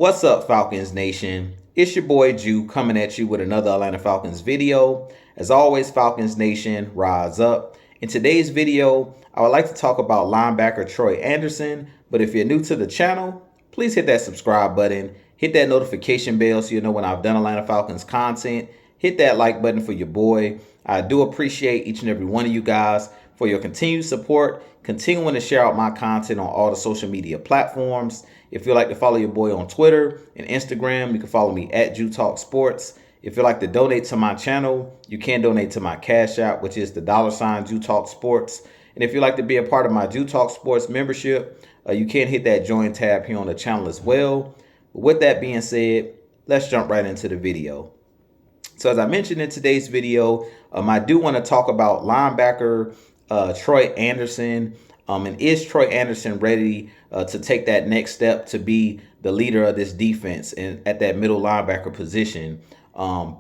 What's up, Falcons Nation? It's your boy Jew coming at you with another Atlanta Falcons video. As always, Falcons Nation, rise up. In today's video, I would like to talk about linebacker Troy Andersen, but if you're new to the channel, please hit that subscribe button, hit that notification bell so you know when I've done Atlanta Falcons content, hit that like button for your boy. I do appreciate each and every one of you guys for your continued support, continuing to share out my content on all the social media platforms. If you'd like to follow your boy on Twitter and Instagram, you can follow me at Jew Talk Sports. If you'd like to donate to my channel, you can donate to my Cash App, which is the $ Jew Talk Sports. And if you'd like to be a part of my Jew Talk Sports membership, you can hit that join tab here on the channel as well. But with that being said, let's jump right into the video. So as I mentioned in today's video, I do want to talk about linebacker Troy Andersen. And is Troy Andersen ready to take that next step to be the leader of this defense and at that middle linebacker position?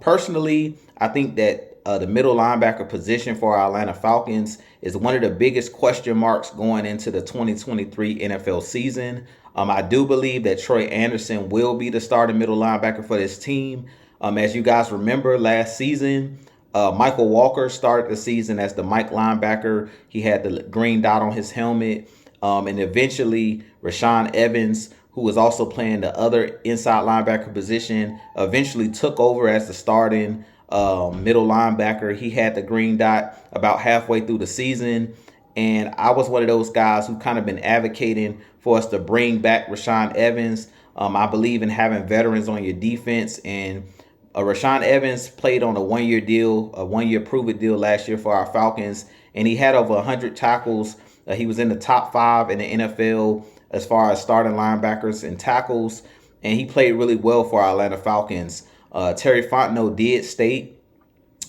Personally, I think that the middle linebacker position for our Atlanta Falcons is one of the biggest question marks going into the 2023 NFL season. I do believe that Troy Andersen will be the starting middle linebacker for this team. As you guys remember, last season, Michael Walker started the season as the Mike linebacker. He had the green dot on his helmet. And eventually, Rashaan Evans, who was also playing the other inside linebacker position, eventually took over as the starting middle linebacker. He had the green dot about halfway through the season. And I was one of those guys who kind of been advocating for us to bring back Rashaan Evans. I believe in having veterans on your defense, and Rashaan Evans played on a one-year deal, a one-year prove-it deal last year for our Falcons, and he had over 100 tackles. He was in the top 5 in the NFL as far as starting linebackers and tackles, and he played really well for our Atlanta Falcons. Terry Fontenot did state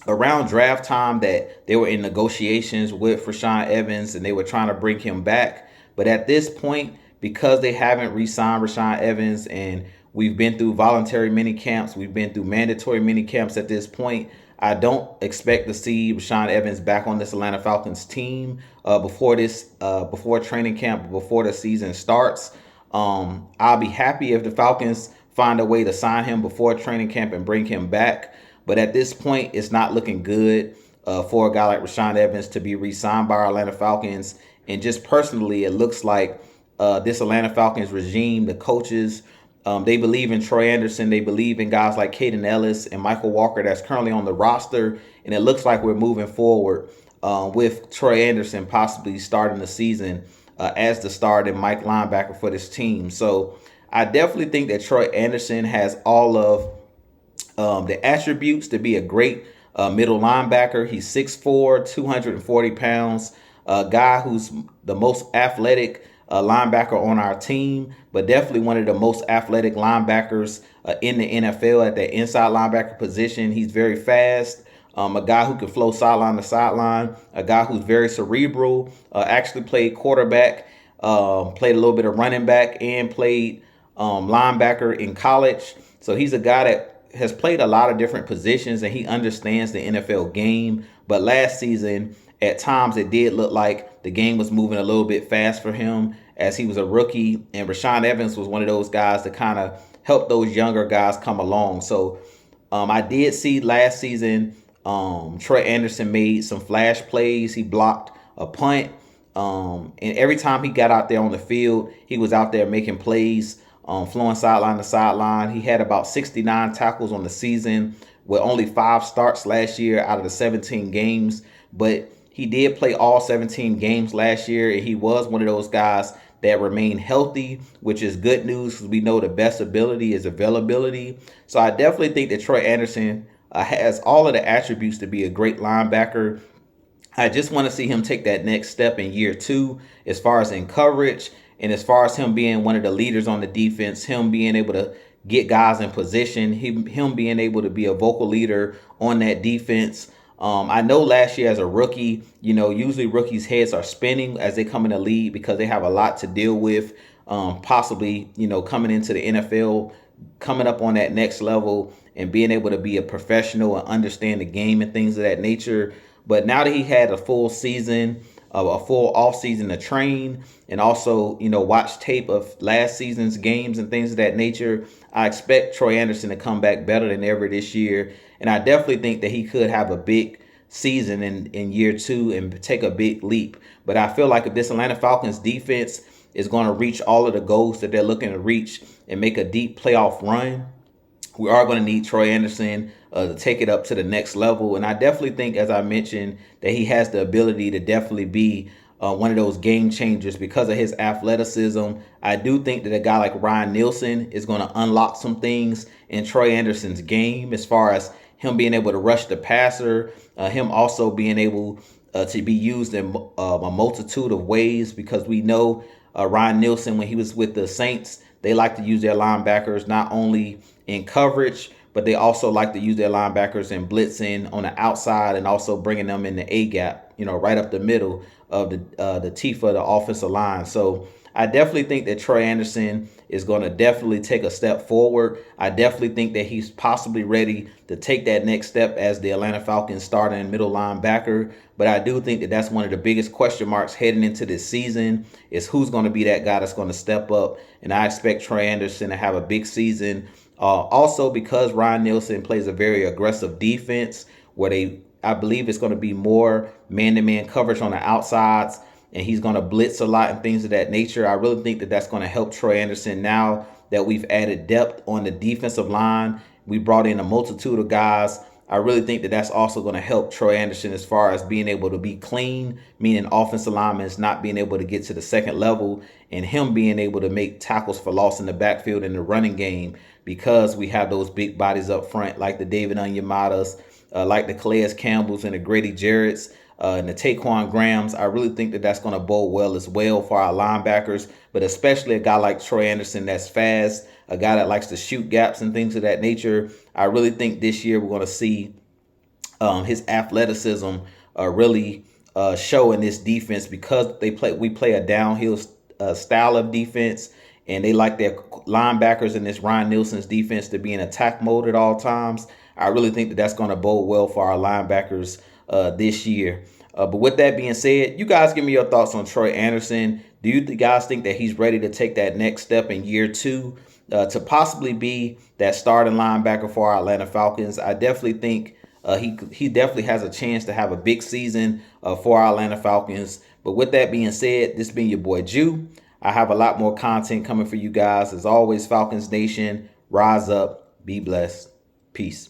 around draft time that they were in negotiations with Rashaan Evans and they were trying to bring him back. But at this point, because they haven't re-signed Rashaan Evans and we've been through voluntary mini camps, we've been through mandatory mini camps at this point, I don't expect to see Rashaan Evans back on this Atlanta Falcons team before training camp, before the season starts. I'll be happy if the Falcons find a way to sign him before training camp and bring him back. But at this point, it's not looking good for a guy like Rashaan Evans to be re-signed by our Atlanta Falcons. And just personally, it looks like this Atlanta Falcons regime, the coaches, they believe in Troy Andersen. They believe in guys like Kaden Elliss and Michael Walker that's currently on the roster. And it looks like we're moving forward with Troy Andersen possibly starting the season as the starting Mike linebacker for this team. So I definitely think that Troy Andersen has all of the attributes to be a great middle linebacker. He's 6'4", 240 pounds, a guy who's the most athletic linebacker on our team, but definitely one of the most athletic linebackers in the NFL at that inside linebacker position. He's very fast, a guy who can flow sideline to sideline, a guy who's very cerebral, actually played quarterback, played a little bit of running back, and played linebacker in college. So he's a guy that has played a lot of different positions and he understands the NFL game. But last season, at times, it did look like the game was moving a little bit fast for him as he was a rookie. And Rashaan Evans was one of those guys that kind of helped those younger guys come along. So I did see last season Troy Andersen made some flash plays. He blocked a punt. And every time he got out there on the field, he was out there making plays, flowing sideline to sideline. He had about 69 tackles on the season with only 5 starts last year out of the 17 games. But he did play all 17 games last year, and he was one of those guys that remained healthy, which is good news because we know the best ability is availability. So I definitely think that Troy Andersen has all of the attributes to be a great linebacker. I just want to see him take that next step in year 2 as far as in coverage and as far as him being one of the leaders on the defense, him being able to get guys in position, him being able to be a vocal leader on that defense. I know last year as a rookie, usually rookies' heads are spinning as they come in the league because they have a lot to deal with, possibly, coming into the NFL, coming up on that next level and being able to be a professional and understand the game and things of that nature. But now that he had a full season, a full off season to train and also, watch tape of last season's games and things of that nature, I expect Troy Andersen to come back better than ever this year. And I definitely think that he could have a big season in year two and take a big leap. But I feel like if this Atlanta Falcons defense is going to reach all of the goals that they're looking to reach and make a deep playoff run, we are going to need Troy Andersen to take it up to the next level. And I definitely think, as I mentioned, that he has the ability to definitely be one of those game changers because of his athleticism. I do think that a guy like Ryan Nielsen is going to unlock some things in Troy Andersen's game as far as him being able to rush the passer, him also being able to be used in a multitude of ways, because we know Ryan Nielsen, when he was with the Saints, they like to use their linebackers not only in coverage, but they also like to use their linebackers in blitzing on the outside and also bringing them in the A gap, right up the middle of the teeth of the offensive line. So I definitely think that Troy Andersen is going to definitely take a step forward. I definitely think that he's possibly ready to take that next step as the Atlanta Falcons starting middle linebacker. But I do think that that's one of the biggest question marks heading into this season is who's going to be that guy that's going to step up. And I expect Troy Andersen to have a big season. Also, because Ryan Nielsen plays a very aggressive defense where I believe it's going to be more man-to-man coverage on the outsides, and he's going to blitz a lot and things of that nature. I really think that that's going to help Troy Andersen now that we've added depth on the defensive line. We brought in a multitude of guys. I really think that that's also going to help Troy Andersen as far as being able to be clean, meaning offensive linemen not being able to get to the second level, and him being able to make tackles for loss in the backfield in the running game, because we have those big bodies up front like the David Onyematas, like the Calais Campbells and the Grady Jarretts, and the Taquan Grahams. I really think that that's going to bode well as well for our linebackers, but especially a guy like Troy Andersen that's fast, a guy that likes to shoot gaps and things of that nature. I really think this year we're going to see his athleticism really show in this defense, because we play a downhill style of defense, and they like their linebackers in this Ryan Nielsen's defense to be in attack mode at all times. I really think that that's going to bode well for our linebackers this year. But with that being said, you guys give me your thoughts on Troy Andersen. Do you guys think that he's ready to take that next step in year two to possibly be that starting linebacker for our Atlanta Falcons? I definitely think he definitely has a chance to have a big season for our Atlanta Falcons. But with that being said, this being your boy Jew, I have a lot more content coming for you guys. As always, Falcons Nation, rise up, be blessed. Peace.